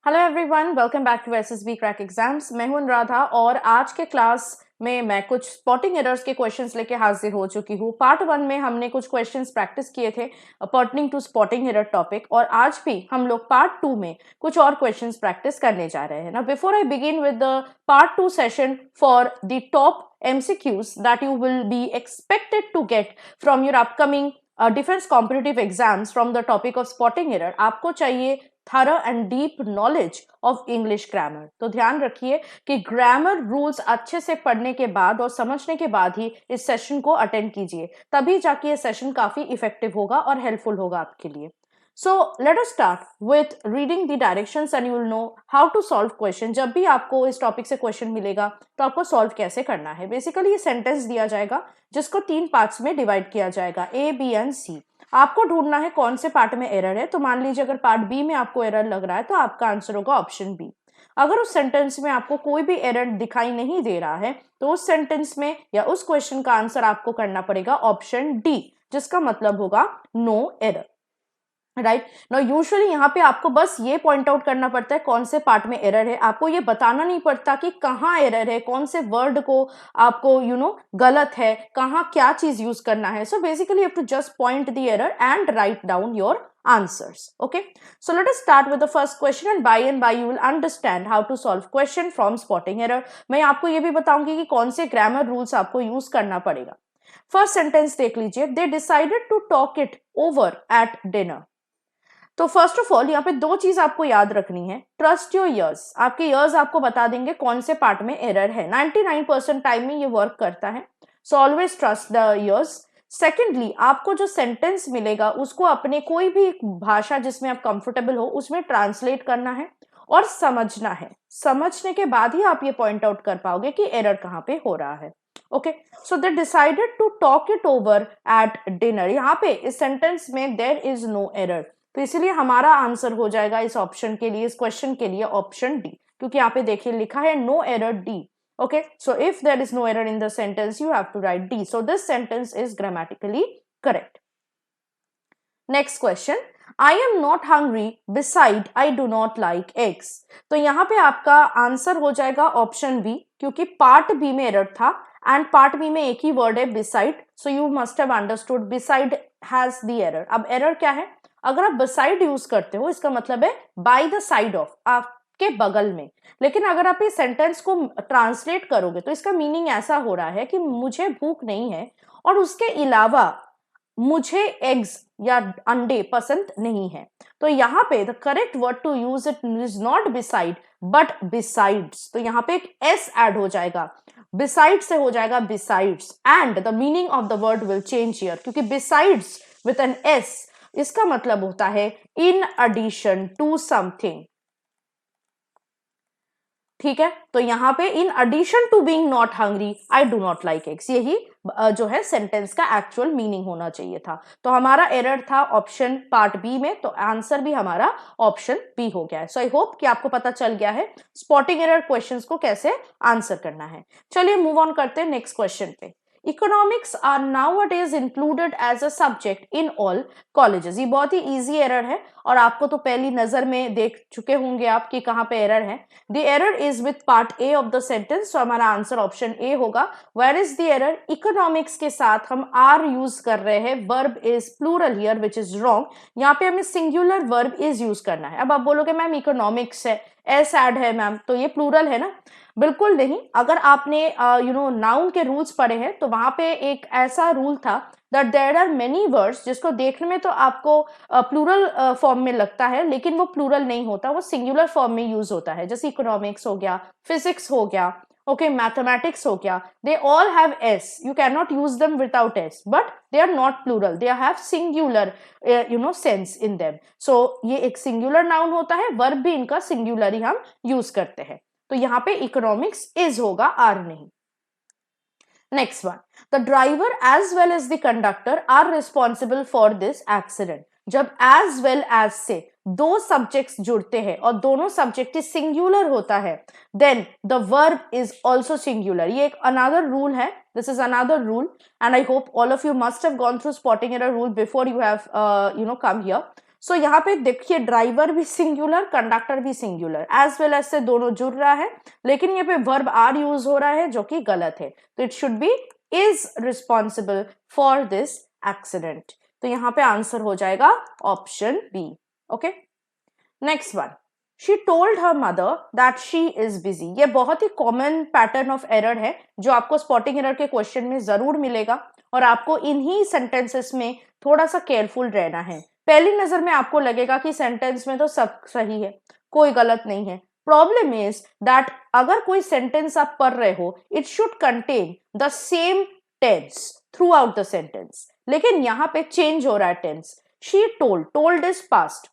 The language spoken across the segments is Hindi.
Hello everyone, welcome back to SSB crack exams. मैं हूं अनुराधा और आज के क्लास में मैं कुछ स्पॉटिंग एरर्स के क्वेश्चंस लेके हाजिर हो चुकी हूँ। पार्ट 1 में हमने कुछ क्वेश्चंस प्रैक्टिस किए थे पर्टनिंग टू स्पॉटिंग एरर टॉपिक, और आज भी हम लोग पार्ट 2 में कुछ और क्वेश्चंस प्रैक्टिस करने जा रहे हैं। Now before I begin with the part 2 session for the top MCQs that you will be expected to get from your upcoming defense competitive exams from the topic of spotting error, आपको चाहिए thorough and deep knowledge of English grammar. तो ध्यान रखिए कि ग्रामर रूल्स अच्छे से पढ़ने के बाद और समझने के बाद ही इस सेशन को अटेंड कीजिए, तभी जाके ये सेशन काफी इफेक्टिव होगा और हेल्पफुल होगा आपके लिए। So let us start with reading the directions and you will know how to solve question। जब भी आपको इस टॉपिक से क्वेश्चन मिलेगा तो आपको सॉल्व कैसे करना है। बेसिकली ये सेंटेंस दिया जाएगा जिसको 3 पार्ट्स में डिवाइड किया जाएगा, A, B एंड C। आपको ढूंढना है कौन से पार्ट में एरर है। तो मान लीजिए अगर पार्ट बी में आपको एरर लग रहा है तो आपका आंसर होगा ऑप्शन बी। अगर उस सेंटेंस में आपको कोई भी एरर दिखाई नहीं दे रहा है तो उस सेंटेंस में या उस क्वेश्चन का आंसर आपको करना पड़ेगा ऑप्शन डी, जिसका मतलब होगा no error. Right now usually यहाँ पे आपको बस ये पॉइंट आउट करना पड़ता है कौन से पार्ट में एरर है। आपको ये बताना नहीं पड़ता कि कहाँ एरर है, कौन से वर्ड को आपको गलत है, कहाँ क्या चीज यूज करना है। So basically you have to just point the error and write down your answers. Okay, so let us start with the first question and by you will understand how to solve question from spotting error। मैं आपको ये भी बताऊंगी कि कौन से ग्रामर रूल्स आपको यूज करना पड़ेगा। फर्स्ट सेंटेंस देख लीजिए, they decided to talk it over at dinner. तो फर्स्ट ऑफ ऑल यहाँ पे 2 चीज आपको याद रखनी है। ट्रस्ट योर ईयर्स, आपके ईयर्स आपको बता देंगे कौन से पार्ट में एरर है। 99% टाइम में ये वर्क करता है, so always trust the years. Secondly, आपको जो सेंटेंस मिलेगा उसको अपने कोई भी भाषा जिसमें आप कंफर्टेबल हो उसमें ट्रांसलेट करना है और समझना है। समझने के बाद ही आप ये पॉइंट आउट कर पाओगे कि एरर कहाँ पे हो रहा है। Okay, so they decided to talk it over at dinner. यहाँ पे इस सेंटेंस में देयर इज नो एरर, तो इसीलिए हमारा आंसर हो जाएगा इस ऑप्शन के लिए, इस क्वेश्चन के लिए ऑप्शन डी, क्योंकि यहाँ पे देखिए लिखा है no error D. Okay, so if there is no error in the sentence, you have to write D. So this sentence is grammatically correct. Next question, I am not hungry, beside I do not like eggs। तो यहाँ पे आपका आंसर हो जाएगा ऑप्शन बी, क्योंकि पार्ट बी में एरर था एंड पार्ट बी में एक ही वर्ड है beside, so you must have understood beside has the error। अब एरर क्या है? अगर आप beside यूज करते हो इसका मतलब है by the side of, के बगल में। लेकिन अगर आप इस सेंटेंस को ट्रांसलेट करोगे तो इसका मीनिंग ऐसा हो रहा है कि मुझे भूख नहीं है और उसके अलावा मुझे एग्स या अंडे पसंद नहीं है। तो यहाँ पे the correct word to use it is not beside but besides. तो यहाँ पे एक एस ऐड हो जाएगा, बिसाइड से हो जाएगा besides, and the meaning of the word will change here, क्योंकि बिसाइड्स विद एन एस इसका मतलब होता है इन एडिशन टू समथिंग। ठीक है, तो यहाँ पे in addition to being not hungry I do not like eggs, यही जो है सेंटेंस का एक्चुअल मीनिंग होना चाहिए था। तो हमारा एरर था ऑप्शन पार्ट बी में, तो आंसर भी हमारा ऑप्शन बी हो गया है। सो आई होप कि आपको पता चल गया है स्पॉटिंग एरर क्वेश्चंस को कैसे आंसर करना है। चलिए मूव ऑन करते हैं नेक्स्ट क्वेश्चन पे। Economics are nowadays included as a subject in all colleges। ये बहुत ही इजी एरर है और आपको तो पहली नजर में देख चुके होंगे आप कि कहाँ पे एरर है। The error is with part A of the sentence, तो हमारा आंसर ऑप्शन ए होगा। Where is the error? Economics के साथ हम आर यूज कर रहे हैं, verb is plural here which is wrong. यहाँ पे हमें सिंगुलर वर्ब इज यूज करना है। अब आप बोलोगे मैम इकोनॉमिक्स है, एस ऐड है मैम, तो ये प्लूरल है ना? बिल्कुल नहीं। अगर आपने नाउन के रूल्स पढ़े हैं तो वहां पे एक ऐसा रूल था that there are many words जिसको देखने में तो आपको प्लूरल फॉर्म में लगता है, लेकिन वो प्लूरल नहीं होता, वो सिंगुलर फॉर्म में यूज होता है। जैसे इकोनॉमिक्स हो गया, फिजिक्स हो गया, ओके, मैथमेटिक्स हो गया, they all have S, you can not use them without S, but they are not plural, they have singular sense in them. So ये एक सिंगुलर नाउन होता है, वर्ब भी इनका सिंगुलर ही हम यूज करते हैं। तो यहाँ पे इकोनॉमिक्स इज होगा, आर नहीं। Next one, the driver as well as the conductor are responsible for this accident. जब एज वेल एज से 2 सब्जेक्ट्स जुड़ते हैं और दोनों सब्जेक्ट सिंगुलर होता है, then the verb is also singular. ये एक अनदर रूल है, this is another rule, and I hope all of you must have gone through spotting error rule before you have come here. So यहाँ पे देखिए ड्राइवर भी सिंगुलर, कंडक्टर भी सिंगुलर, एज वेल एज से दोनों जुड़ रहा है, लेकिन यहाँ पे वर्ब आर यूज हो रहा है जो कि गलत है। तो it should be is responsible for this accident. तो यहाँ पे आंसर हो जाएगा option B. Okay, next one, she told her mother that she is busy. ये बहुत ही कॉमन पैटर्न ऑफ एरर है जो आपको स्पॉटिंग एरर के क्वेश्चन में जरूर मिलेगा, और आपको इन्हीं सेंटेंसेस में थोड़ा सा केयरफुल रहना है। पहली नजर में आपको लगेगा कि सेंटेंस में तो सब सही है, कोई गलत नहीं है। प्रॉब्लम इज दैट अगर कोई सेंटेंस आप पढ़ रहे हो, it should contain the same tense throughout the sentence, लेकिन यहाँ पे चेंज हो रहा है tense. She told, told is past,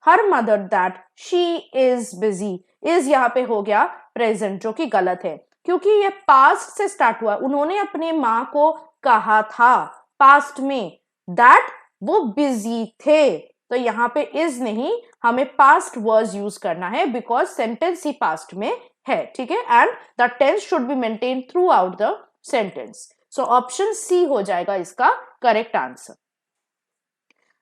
her mother that she is busy, is यहाँ पे हो गया प्रेजेंट जो कि गलत है, क्योंकि ये पास्ट से स्टार्ट हुआ। उन्होंने अपने माँ को कहा था पास्ट में दैट वो बिजी थे, तो यहाँ पे इज नहीं, हमें पास्ट वर्ज यूज करना है बिकॉज सेंटेंस ही पास्ट में है। ठीक है, and the tense should be maintain throughout the sentence. So option C हो जाएगा इसका correct answer.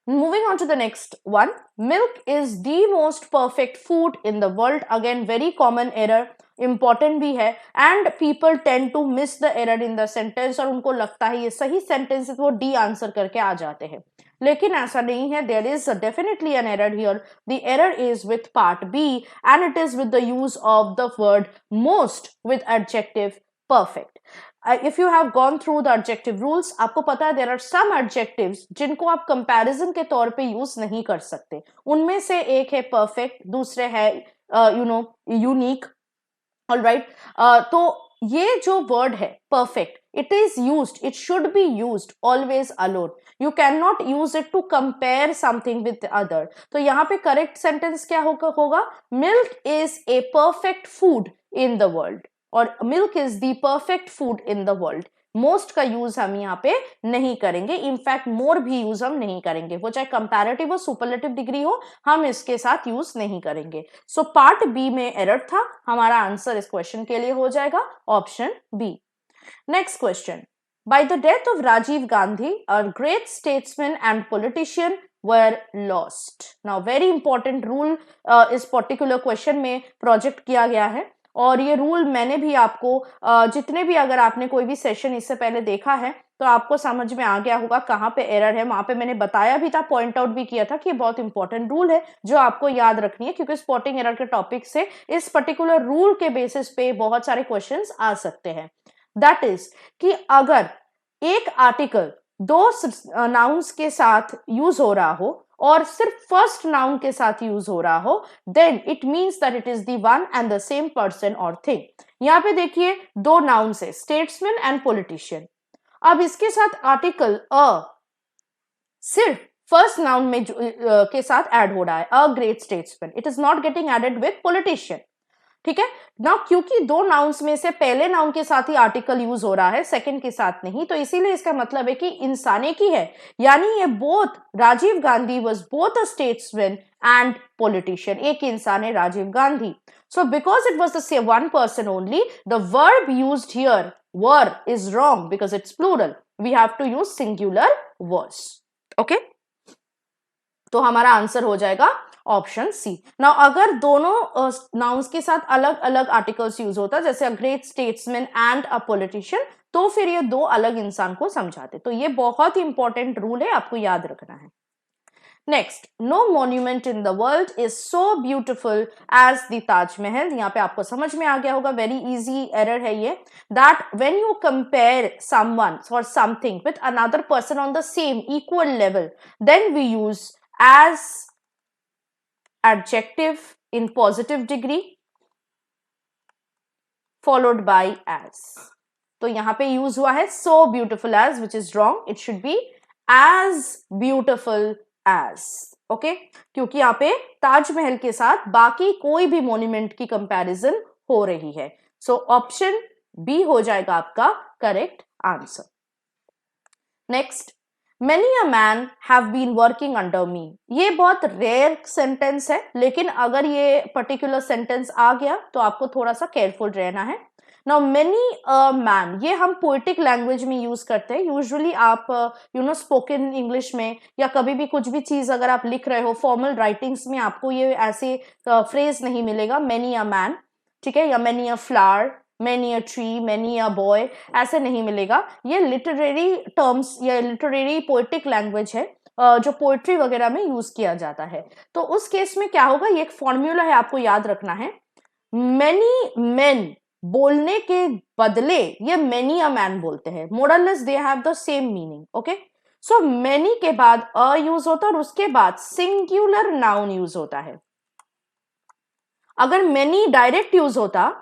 Moving on to the next one, milk is the most perfect food in the world. Again, very common error, important भी है, and people tend to miss the error in the sentence, और उनको लगता है ये सही sentence है तो वो D आंसर करके आ जाते हैं, लेकिन ऐसा नहीं है। There is definitely an error here. The error is with part B, and it is with the use of the word most with adjective perfect. If you have gone through the adjective rules, आपको पता है there are some adjectives जिनको आप comparison के तौर पे यूज नहीं कर सकते। उनमें से एक है perfect, दूसरे है unique, alright। तो ये जो word है perfect, it is used, it should be used always alone. You cannot use it to compare something with the other. तो यहाँ पे correct sentence क्या होगा? Milk is a perfect food in the world, और milk is the perfect food in the world. Most का यूज हम यहाँ पे नहीं करेंगे, इनफैक्ट मोर भी यूज हम नहीं करेंगे, वो चाहे कंपैरेटिव हो सुपरलेटिव डिग्री हो, हम इसके साथ यूज नहीं करेंगे। सो पार्ट बी में एरर था, हमारा आंसर इस क्वेश्चन के लिए हो जाएगा option B. Next question, by the death of Rajiv Gandhi a great statesman and politician were lost. Now very important rule इस पर्टिकुलर क्वेश्चन में प्रोजेक्ट किया गया है, और ये रूल मैंने भी आपको जितने भी, अगर आपने कोई भी सेशन इससे पहले देखा है तो आपको समझ में आ गया होगा कहाँ पे एरर है। वहां पे मैंने बताया भी था, पॉइंट आउट भी किया था कि ये बहुत इंपॉर्टेंट रूल है जो आपको याद रखनी है, क्योंकि स्पॉटिंग एरर के टॉपिक से इस पर्टिकुलर रूल के बेसिस पे बहुत सारे क्वेश्चंस आ सकते हैं। दैट इज कि अगर एक आर्टिकल दो नाउन्स के साथ यूज हो रहा हो और सिर्फ फर्स्ट नाउन के साथ यूज हो रहा हो, then it means that it is the one and the same person और थिंग। यहाँ पे देखिए दो नाउन्स है, स्टेट्समैन एंड पॉलिटिशियन। अब इसके साथ आर्टिकल अ सिर्फ फर्स्ट नाउन में के साथ ऐड हो रहा है, a great statesman, it is not getting added with politician. ठीक है ना, क्योंकि दो नाउन्स में से पहले नाउन के साथ ही आर्टिकल यूज हो रहा है, सेकंड के साथ नहीं, तो इसीलिए इसका मतलब है कि इंसान एक ही है, यानी ये both Rajiv Gandhi was both a statesman and politician, एक ही इंसान है Rajiv Gandhi. So because it was the same one person only, the verb used here were is wrong because it's plural, we have to use singular verbs. Okay, तो हमारा आंसर हो जाएगा ऑप्शन सी। नाउ अगर दोनों नाउन्स के साथ अलग अलग आर्टिकल्स यूज होता, जैसे अ great statesman and a politician, तो फिर ये दो अलग इंसान को समझाते। तो ये बहुत ही इंपॉर्टेंट रूल है, आपको याद रखना है। Next, no monument in the world is so beautiful as the Taj Mahal. यहाँ पे आपको समझ में आ गया होगा, वेरी इजी एरर है ये, that when you compare someone or something with another person on the same equal level, then we use as adjective in positive degree followed by as. तो यहां पे यूज हुआ है so beautiful as, which is wrong. It should be as beautiful as. okay? क्योंकि यहाँ पे ताजमहल के साथ बाकी कोई भी मॉन्यूमेंट की कंपैरिजन हो रही है। सो ऑप्शन बी हो जाएगा आपका correct answer. Next, Many a man have been working under me. ये बहुत रेयर सेंटेंस है, लेकिन अगर ये पर्टिकुलर सेंटेंस आ गया तो आपको थोड़ा सा केयरफुल रहना है। नाउ मेनी अ मैन, ये हम पोएटिक लैंग्वेज में यूज करते हैं। यूजुअली आप स्पोकन इंग्लिश में या कभी भी कुछ भी चीज अगर आप लिख रहे हो फॉर्मल राइटिंग्स में, आपको ये ऐसे फ्रेज नहीं मिलेगा मेनी अ मैन, ठीक है, या many a flower, many a tree, many a boy, ऐसे नहीं मिलेगा। ये लिटरेरी टर्म्स या लिटरेरी पोएटिक लैंग्वेज है जो पोएट्री वगैरह में यूज किया जाता है। तो उस केस में क्या होगा, ये एक फॉर्म्यूला है, आपको याद रखना है। मेनी मेन बोलने के बदले ये मेनी अ मैन बोलते हैं। More or less they have the same meaning. Okay, so many के बाद अ यूज होता है और उसके बाद सिंगुलर नाउन यूज होता है। अगर मेनी डायरेक्ट यूज होता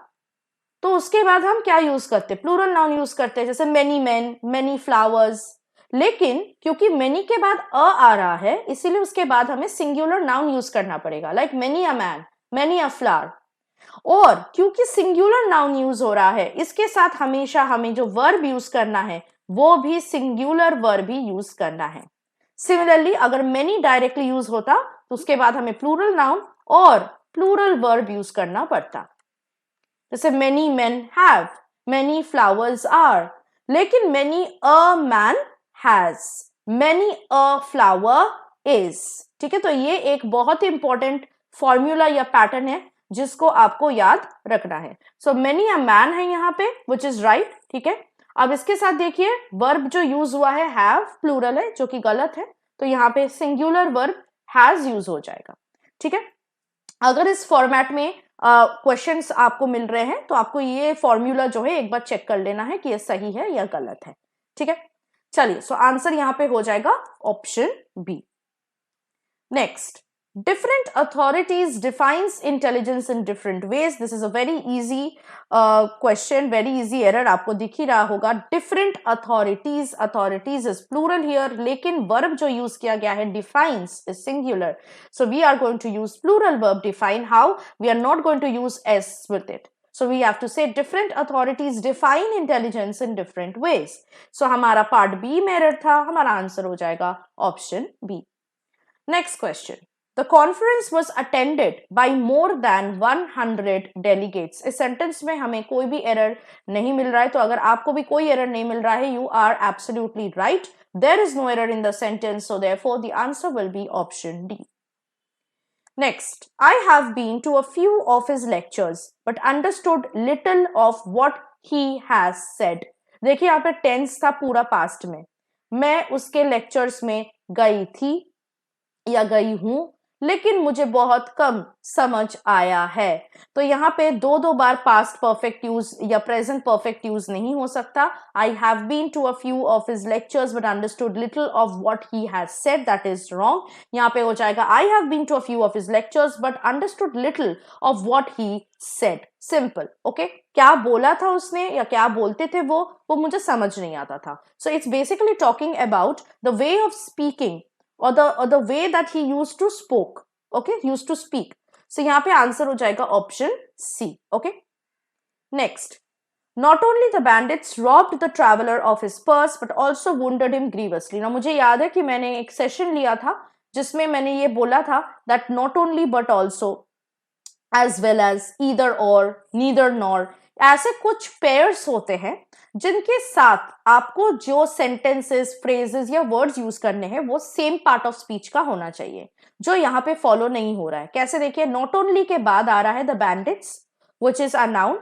तो उसके बाद हम क्या यूज करते, प्लूरल नाउन यूज करते, जैसे मेनी मैन, मेनी फ्लावर्स। लेकिन क्योंकि मेनी के बाद अ आ रहा है, इसीलिए उसके बाद हमें सिंगुलर नाउन यूज करना पड़ेगा, like many a man, many a flower. और क्योंकि सिंगुलर नाउन यूज हो रहा है, इसके साथ हमेशा हमें जो वर्ब यूज करना है वो भी सिंगुलर वर्ब ही यूज करना है। सिमिलरली अगर मेनी डायरेक्टली यूज होता तो उसके बाद हमें प्लूरल नाउन और प्लूरल वर्ब यूज करना पड़ता, जैसे many men have, many flowers are. लेकिन many a man has, many a flower is. ठीक है, तो ये एक बहुत ही इंपॉर्टेंट फॉर्मूला या पैटर्न है जिसको आपको याद रखना है। सो मेनी अ मैन है यहाँ पे, विच इज राइट। ठीक है, अब इसके साथ देखिए वर्ब जो यूज हुआ है हैव प्लूरल है, जो कि गलत है, तो यहाँ पे सिंगुलर वर्ब हैज यूज हो जाएगा। ठीक है, अगर इस फॉर्मेट में क्वेश्चंस आपको मिल रहे हैं तो आपको ये फॉर्मूला जो है एक बार चेक कर लेना है कि ये सही है या गलत है। ठीक है, चलिए, सो आंसर यहां पे हो जाएगा option B. Next, different authorities defines intelligence in different ways. This is a very easy question, very easy error, आपको दिख ही रहा होगा। different authorities, authorities is plural here, लेकिन verb जो use किया गया है defines is singular, so we are going to use plural verb define. How? We are not going to use s with it, so we have to say different authorities define intelligence in different ways. So हमारा part B में error था, हमारा आंसर हो जाएगा option B. Next question. The conference was attended by more than 100 delegates. इस सेंटेंस में हमें कोई भी एरर नहीं मिल रहा है, तो अगर आपको भी कोई एरर नहीं मिल रहा है, you are absolutely right. There is no error in the sentence, so therefore the answer will be option D. Next, I have been to a few of his lectures but understood little of what he has said. देखिए यहाँ पे टेंस था पूरा पास्ट में, मैं उसके लेक्चर्स में गई थी या गई हूं, लेकिन मुझे बहुत कम समझ आया है। तो यहाँ पे दो बार पास्ट परफेक्ट यूज या प्रेजेंट परफेक्ट यूज नहीं हो सकता। I have been to a few of his lectures but understood little of what he has said, that is wrong. यहाँ पे हो जाएगा I have been to a few of his lectures but understood little of what he said. Simple. Okay, क्या बोला था उसने या क्या बोलते थे वो मुझे समझ नहीं आता था। So it's basically talking about the way of speaking or the way that he used to spoke, okay, used to speak. So यहाँ पे आंसर हो जाएगा option C. okay, next, not only the bandits robbed the traveler of his purse but also wounded him grievously. ना मुझे याद है कि मैंने एक सेशन लिया था जिसमें मैंने ये बोला था that not only but also, as well as, either or, neither nor, ऐसे कुछ पेयर्स होते हैं जिनके साथ आपको जो सेंटेंसेस, फ्रेजेस या वर्ड्स यूज करने हैं वो सेम पार्ट ऑफ स्पीच का होना चाहिए, जो यहाँ पे फॉलो नहीं हो रहा है। कैसे? देखिए, नॉट ओनली के बाद आ रहा है the bandits which is a noun,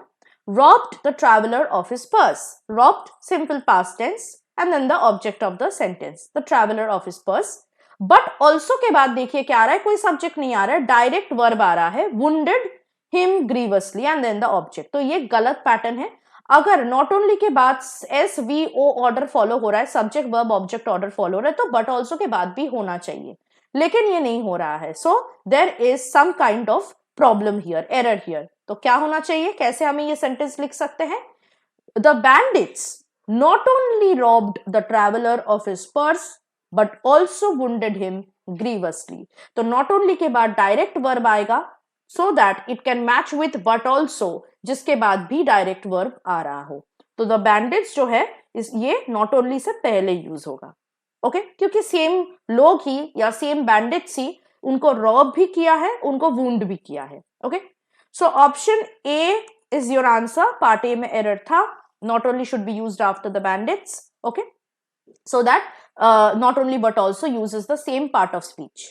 robbed the traveler of his purse, robbed simple past tense, and then the object of the sentence, the traveler of his purse. But also के बाद देखिए क्या आ रहा है, कोई सब्जेक्ट नहीं आ रहा है, डायरेक्ट वर्ब आ रहा है, wounded him grievously and then the object. तो ये गलत पैटर्न है। अगर नॉट ओनली के बाद S V O order follow हो रहा है, subject verb object order follow हो रहा है, तो बट ऑल्सो के बाद भी होना चाहिए, लेकिन ये नहीं हो रहा है। So there is some kind of problem here, error here. तो क्या होना चाहिए, कैसे हमें ये सेंटेंस लिख सकते हैं? The bandits not only robbed the traveler of his purse but also wounded him grievously. तो not only के बाद डायरेक्ट वर्ब आएगा so that it can match with but also, जिसके बाद भी डायरेक्ट वर्ब आ रहा हो। तो the bandits जो है ये not only से पहले यूज होगा। ओके, क्योंकि सेम लोग ही या सेम बैंडिट्स ही उनको रॉब भी किया है, उनको वुंड भी किया है। Okay, so option A is your answer. Part A में error था. Not only should be used after the bandits. Okay. So that not only but also uses the same part of speech.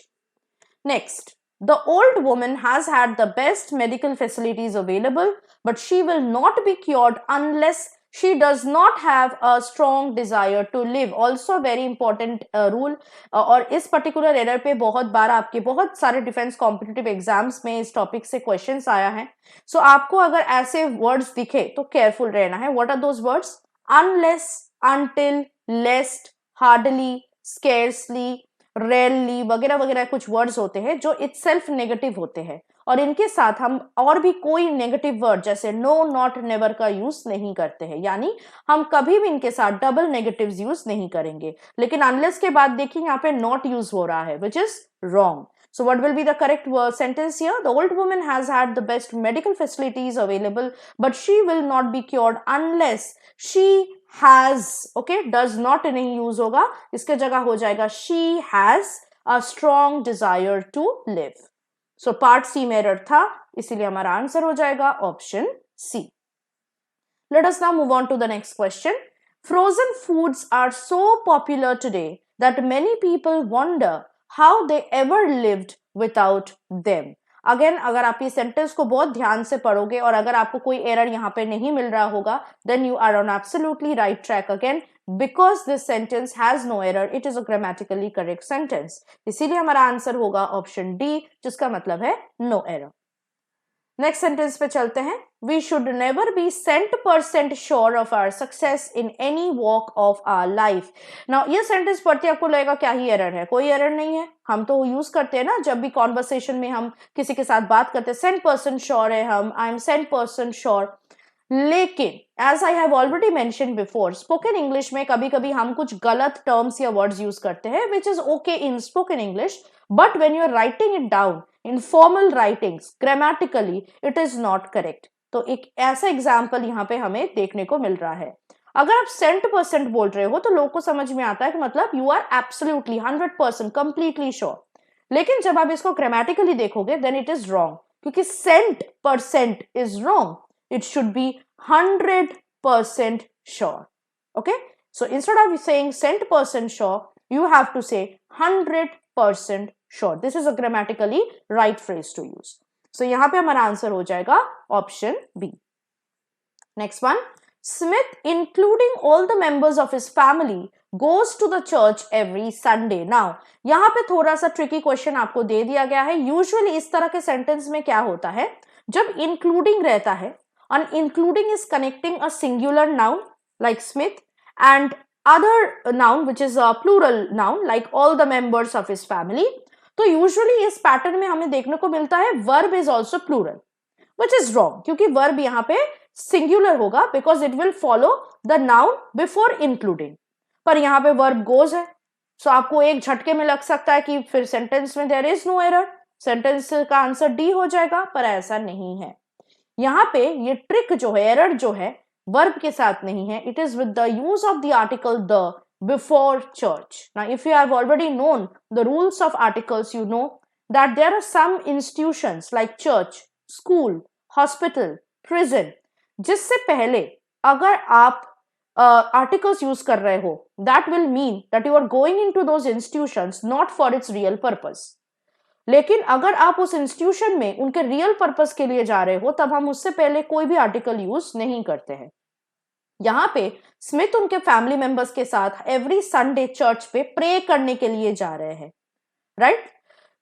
Next, the old woman has had the best medical facilities available, but she will not be cured unless she does not have a strong desire to live. Also very important rule. और इस particular error पे बहुत बार आपके बहुत सारे डिफेंस कॉम्पिटिटिव एग्जाम्स में इस टॉपिक से क्वेश्चंस आया है. सो आपको अगर ऐसे वर्ड्स दिखे तो केयरफुल रहना है. What are those words? Unless, until, lest, hardly, scarcely, rarely वगैरह वगैरह कुछ वर्ड्स होते हैं जो इटसेल्फ नेगेटिव होते हैं, और इनके साथ हम और भी कोई नेगेटिव वर्ड जैसे नो, नॉट, नेवर का यूज नहीं करते हैं. यानी हम कभी भी इनके साथ डबल नेगेटिव्स यूज नहीं करेंगे. लेकिन अनलेस के बाद देखिए यहाँ पे नॉट यूज हो रहा है, विच is wrong. So what will be the correct sentence here? The old woman has had the best medical facilities available, but she will not be cured unless she has, okay, does not नहीं use होगा, इसके जगह हो जाएगा she has a strong desire to live. So part C में error था, इसीलिए हमारा आंसर हो जाएगा option C. Let us now move on to the next question. Frozen foods are so popular today that many people wonder how they ever lived without them. Again अगर आप ये सेंटेंस को बहुत ध्यान से पढ़ोगे और अगर आपको कोई एरर यहाँ पे नहीं मिल रहा होगा, then you are on absolutely right track again, because this sentence has no error. It is a grammatically correct sentence. इसीलिए हमारा आंसर होगा ऑप्शन डी, जिसका मतलब है no error. नेक्स्ट सेंटेंस पे चलते हैं. We should never be 100% sure of our success in any walk of life लाइफ. नाउ ये सेंटेंस पढ़ते आपको लगेगा क्या ही एरर है? कोई एरर नहीं है. हम तो यूज करते हैं ना जब भी कॉन्वर्सेशन में हम किसी के साथ बात करते हैं, 100% श्योर है हम, आई एम 100% श्योर. लेकिन as I have already mention before, spoken English में कभी कभी हम कुछ गलत टर्म्स या वर्ड्स यूज करते हैं, which is okay in spoken English, but when you are writing it down in formal writings grammatically it is not correct. तो एक ऐसा एग्जाम्पल यहाँ पे हमें देखने को मिल रहा है. अगर आप 100% बोल रहे हो तो लोगों को समझ में आता है कि मतलब you are absolutely 100% completely sure. लेकिन जब आप इसको ग्रामेटिकली देखोगे देन इट इज रॉन्ग, क्योंकि 100% is wrong. It should be 100% sure. Okay? So instead of saying 100% sure, you have to say 100% sure. This is a grammatically right phrase to use. So यहाँ पे हमारा आंसर हो जाएगा option B. Next one. Smith, including all the members of his family, goes to the church every Sunday. Now, यहाँ पे थोड़ा सा tricky question आपको दे दिया गया है. Usually इस तरह के sentence में क्या होता है, जब including रहता है, and including is connecting a singular noun like Smith and other noun which is a plural noun like all the members of his family. तो usually इस पैटर्न में हमें देखने को मिलता है verb is also plural, which is wrong, क्योंकि verb यहाँ पे singular होगा because it will follow the noun before including. पर यहाँ पे verb goes है, so आपको एक झटके में लग सकता है कि फिर sentence में there is no error, sentence का आंसर D हो जाएगा, पर ऐसा नहीं है. यहाँ पे ये ट्रिक जो है, एरर जो है, वर्ब के साथ नहीं है. It is with the use of the article the before church. Now if you have already known the rules of articles, you know that there are some institutions like church, school, hospital, prison, जिससे पहले अगर आप आर्टिकल्स यूज कर रहे हो, that will mean that you are going into those institutions not for its real purpose. लेकिन अगर आप उस इंस्टीट्यूशन में उनके रियल पर्पस के लिए जा रहे हो, तब हम उससे पहले कोई भी आर्टिकल यूज नहीं करते हैं. यहाँ पे स्मिथ उनके फैमिली मेंबर्स के साथ एवरी संडे चर्च पे प्रे करने के लिए जा रहे हैं, राइट?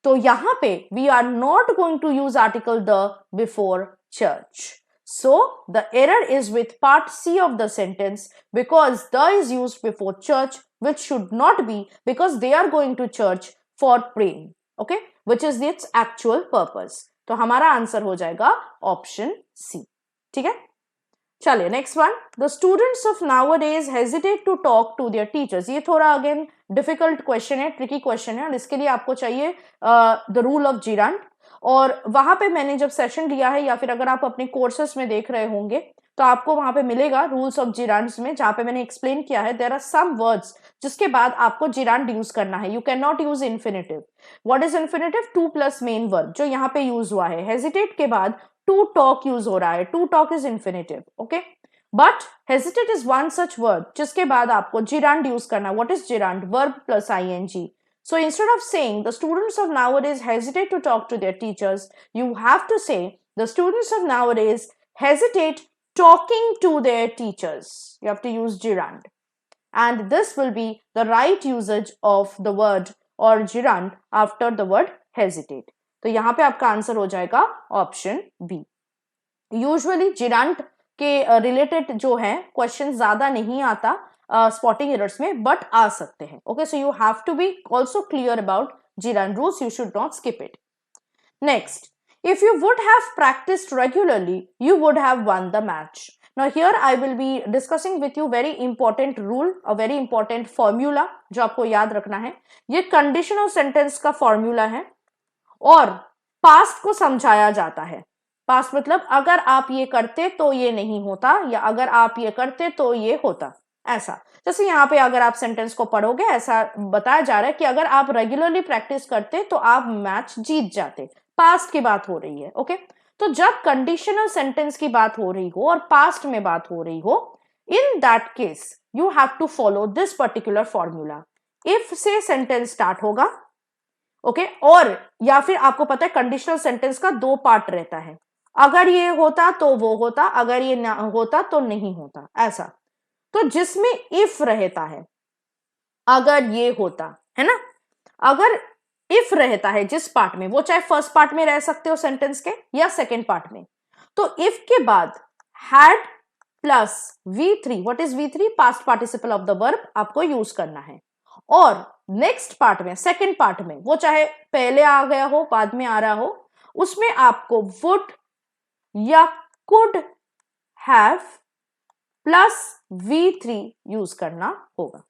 तो यहाँ पे we are not going to use article the before church. So the error is with part C of the sentence, because the is used before church, which should not be, because they are going to church for praying. Okay, which is its actual purpose. तो हमारा आंसर हो जाएगा ऑप्शन सी. ठीक है, चलिए next one. The students of nowadays hesitate to talk to their teachers. ये थोड़ा अगेन डिफिकल्ट क्वेश्चन है, ट्रिकी क्वेश्चन है, और इसके लिए आपको चाहिए द रूल ऑफ जिरांड. और वहां पे मैंने जब सेशन लिया है, या फिर अगर आप अपने कोर्सेस में देख रहे होंगे, तो आपको वहां पे मिलेगा रूल्स ऑफ जिरांड्स में, जहां पे मैंने एक्सप्लेन किया है देयर आर सम वर्ड्स जिसके बाद आपको जिरांड यूज करना है. You can not use infinitive. What is infinitive? Two plus main verb, जो यहाँ पे यूज हुआ है. हेजिटेट के बाद टू टॉक यूज हो रहा है, to talk is infinitive, okay. But hesitate is one such verb जिसके बाद आपको जिरांड यूज करना। What is gerund? Verb plus ING. So instead of saying the students of nowadays hesitate to talk to their teachers, you have to say the students of nowadays hesitate talking to their teachers. You have to use gerund. And this will be the right usage of the word or gerund after the word hesitate. तो यहाँ पे आपका आंसर हो जाएगा ऑप्शन बी। यूजुअली gerund के रिलेटेड जो है क्वेश्चन ज्यादा नहीं आता spotting errors में, but आ सकते हैं, okay? So you have to be also clear about gerund rules. You should not skip it. Next, if you would have practiced regularly, you would have won the match. Now here I will be discussing with you very important rule, a very important formula जो आपको याद रखना है। ये conditional sentence का formula है और past को समझाया जाता है। past मतलब अगर आप ये करते तो ये नहीं होता, या अगर आप ये करते तो ये होता, ऐसा। जैसे यहाँ पे अगर आप सेंटेंस को पढ़ोगे ऐसा बताया जा रहा है कि अगर आप रेगुलरली प्रैक्टिस करते तो आप मैच जीत जाते। पास्ट की बात हो रही है, ओके। तो जब कंडीशनल सेंटेंस की बात हो रही हो और पास्ट में बात हो रही हो, in that case you have to follow this particular formula. If से सेंटेंस स्टार्ट होगा, ओके, और या फिर आपको पता है कंडीशनल सेंटेंस का दो पार्ट रहता है, अगर ये होता तो वो होता, अगर ये ना होता तो नहीं होता, ऐसा। तो जिसमें इफ रहता है, अगर ये होता है ना, अगर इफ रहता है जिस पार्ट में, वो चाहे फर्स्ट पार्ट में रह सकते हो सेंटेंस के या सेकेंड पार्ट में, तो इफ के बाद had plus V3, what is V3? Past participle of the verb आपको यूज करना है। और नेक्स्ट पार्ट में, सेकेंड पार्ट में, वो चाहे पहले आ गया हो बाद में आ रहा हो, उसमें आपको वुड या could have plus V3 use करना होगा।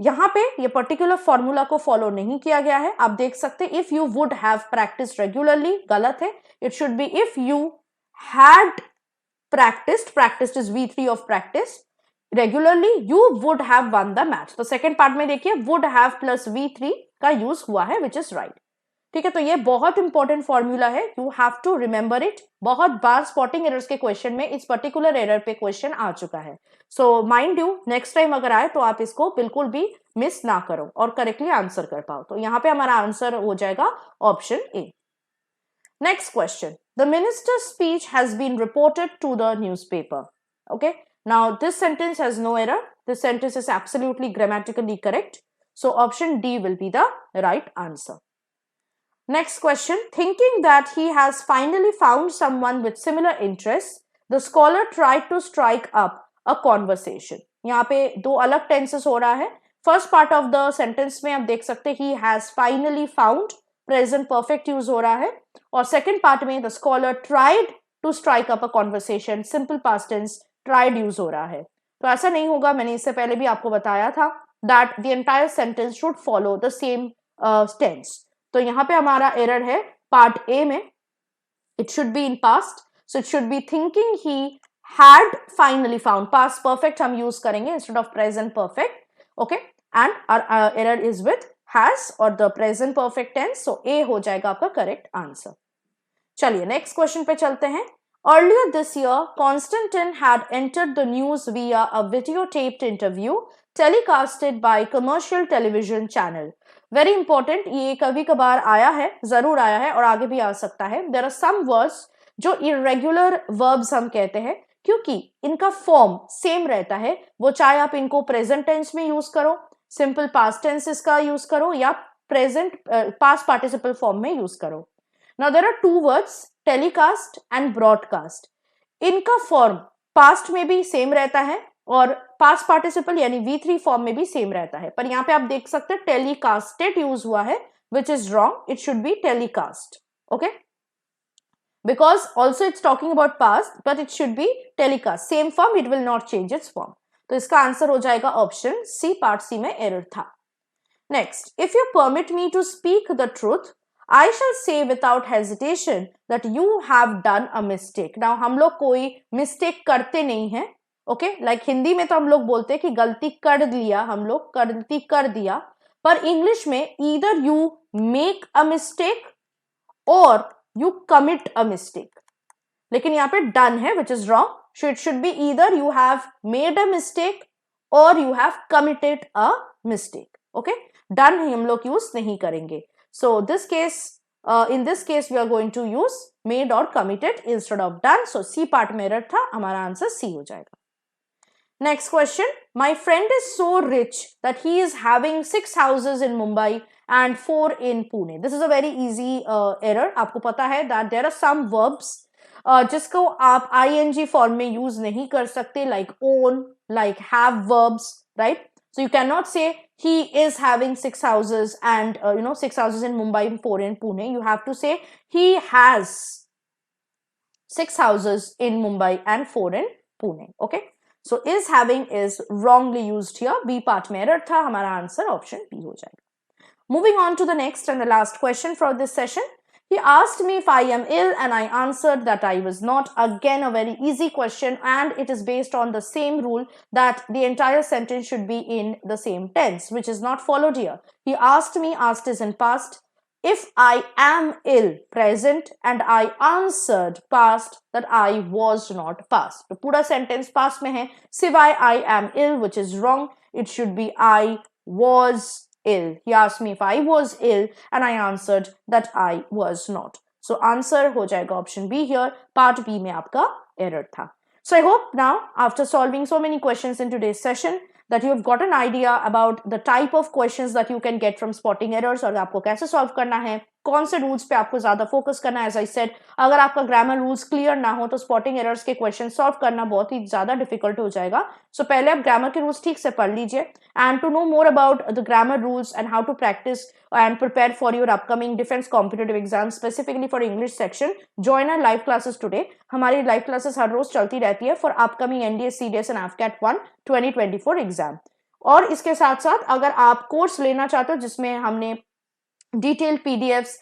यहां पे ये पर्टिकुलर फॉर्मूला को फॉलो नहीं किया गया है। आप देख सकते हैं if you would have practice regularly, गलत है। It should B if you had practised, practised is V3 of practice, regularly you would have one the match. तो सेकेंड पार्ट में देखिए वुड हैव प्लस V3 का यूज हुआ है, विच इज राइट, ठीक है। तो ये बहुत इंपॉर्टेंट फॉर्मूला है, you have to remember it. बहुत बार स्पॉटिंग एरर्स के क्वेश्चन में इस पर्टिकुलर एरर पे क्वेश्चन आ चुका है। So mind you, next time अगर आए तो आप इसको बिल्कुल भी मिस ना करो और करेक्टली आंसर कर पाओ। तो यहाँ पे हमारा आंसर हो जाएगा option A. Next question, the minister's speech has been reported to the newspaper, okay. Now this sentence has no error, this sentence is absolutely grammatically correct, so option D will be the right answer. Next question, thinking that he has finally found someone with similar interests, the scholar tried to strike up a conversation. यहाँ पे दो अलग tenses हो रहा है। First part of the sentence में आप देख सकते हैं he has finally found, present perfect use हो रहा है, और second part में the scholar tried to strike up a conversation, simple past tense, tried use हो रहा है। तो ऐसा नहीं होगा, मैंने इससे पहले भी आपको बताया था that the entire sentence should follow the same tense. तो यहां पे हमारा एरर है पार्ट ए में, it should be in past, so it should be thinking he had finally found, past perfect हम यूज करेंगे instead of present perfect, okay, and our error is with has और the present perfect tense, so A हो जाएगा आपका करेक्ट आंसर। चलिए नेक्स्ट क्वेश्चन पे चलते हैं। Earlier this year, Constantine had entered the news via a videotaped interview telecasted by commercial television channel. Very important, ये कभी कभार आया है, जरूर आया है और आगे भी आ सकता है। There are some words जो irregular verbs हम कहते हैं क्योंकि इनका फॉर्म सेम रहता है, वो चाहे आप इनको प्रेजेंट टेंस में यूज करो, सिंपल पास्ट टेंस इसका यूज करो, या प्रेजेंट पास्ट पार्टिसिपल फॉर्म में यूज करो। Now there are two words, telecast and broadcast. इनका फॉर्म पास्ट में भी सेम रहता है और पास्ट पार्टिसिपल यानी V3 फॉर्म में भी सेम रहता है, पर यहाँ पे आप देख सकते हैं टेलीकास्टेड यूज हुआ है, which is wrong. It should be telecast, okay? Because also it's talking about past, but it should be telecast. Same form, it will not change its form. तो इसका आंसर हो जाएगा ऑप्शन सी, पार्ट सी में एरर था। Next, if you permit me to speak the truth, I shall say without hesitation that you have done a mistake. Now हम लोग कोई मिस्टेक करते नहीं हैं, ओके, लाइक हिंदी में तो हम लोग बोलते हैं कि गलती कर लिया, हम लोग गलती कर दिया, पर इंग्लिश में either you make a mistake or you commit a mistake. लेकिन यहाँ पे done है, which is wrong. So it should be either you have made a mistake or you have committed a mistake. Okay, done हम लोग use नहीं करेंगे. So this case, in this case we are going to use made or committed instead of done. So C part में error था, हमारा आंसर C हो जाएगा. Next question. My friend is so rich that he is having 6 houses in Mumbai and 4 in Pune. This is a very easy error. आपको पता है that there are some verbs जिसको आप ing form में use नहीं कर सकते, like own, like have verbs, right? So you cannot say he is having 6 houses and 6 houses in Mumbai and 4 in Pune. You have to say he has 6 houses in Mumbai and 4 in Pune. Okay. So is having is wrongly used here. B part में error था, हमारा आंसर ऑप्शन B हो जाएगा. Moving on to the next and the last question for this session. He asked me if I am ill and I answered that I was not. Again, a very easy question, and it is based on the same rule that the entire sentence should be in the same tense, which is not followed here. He asked me, asked is in past. If I am ill, present, and I answered past that I was not, past. तो पूरा sentence past में है, सिवाय I am ill, which is wrong. It should be I was ill. He asked me if I was ill and I answered that I was not. So answer हो जाएगा option B here. Part B में आपका error था. So I hope now, after solving so many questions in today's session, that you have got an idea about the type of questions that you can get from spotting errors और आपको कैसे solve करना है, कौन से रूल्स पे आपको ज्यादा फोकस करना है. As I said, अगर आपका ग्रामर रूल्स क्लियर ना हो तो स्पॉटिंग एरर्स के क्वेश्चन सॉल्व करना बहुत ही ज्यादा डिफिकल्ट हो जाएगा. सो पहले आप ग्रामर के रूल्स ठीक से पढ़ लीजिए. And to know more about the grammar rules and how to practise and prepare for your upcoming defense competitive exam, specifically for English section, join our live classes today. हमारी live classes हर रोज चलती रहती है for upcoming NDA, CDS and AFCAT 1 2024 exam. और इसके साथ साथ अगर आप कोर्स लेना चाहते हो जिसमें हमने detailed PDFs,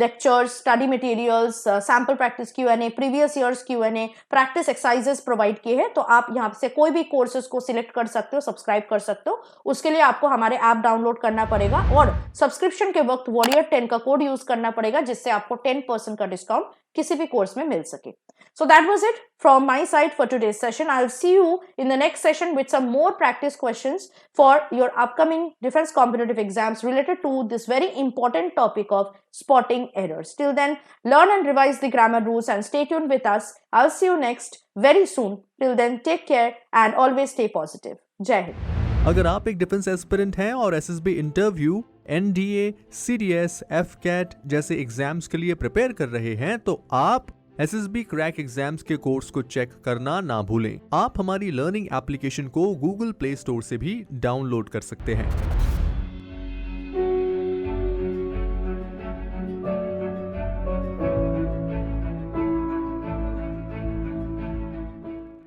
lectures, study materials, sample practice Q&A, previous years Q&A, practice exercises provide किए हैं, तो आप यहाँ से कोई भी courses को select कर सकते हो, सब्सक्राइब कर सकते हो. उसके लिए आपको हमारे ऐप डाउनलोड करना पड़ेगा और सब्सक्रिप्शन के वक्त Warrior 10 का कोड यूज करना पड़ेगा जिससे आपको 10% का डिस्काउंट किसी भी कोर्स में मिल सके. So that was it from my side for today's session. I'll see you in the next session with some more practice questions for your upcoming defense competitive exams related to this very important topic of spotting errors. Till then, learn and revise the grammar rules and stay tuned with us. I'll see you next very soon. Till then, take care and always stay positive. Jai Hind. अगर आप एक डिफेंस एस्पिरेंट हैं और SSB interview, NDA, CDS, AFCAT जैसे एग्जाम्स के लिए प्रिपेयर कर रहे हैं तो आप एसएसबी क्रैक एग्जाम्स के कोर्स को चेक करना ना भूलें. आप हमारी लर्निंग एप्लीकेशन को गूगल प्ले स्टोर से भी डाउनलोड कर सकते हैं.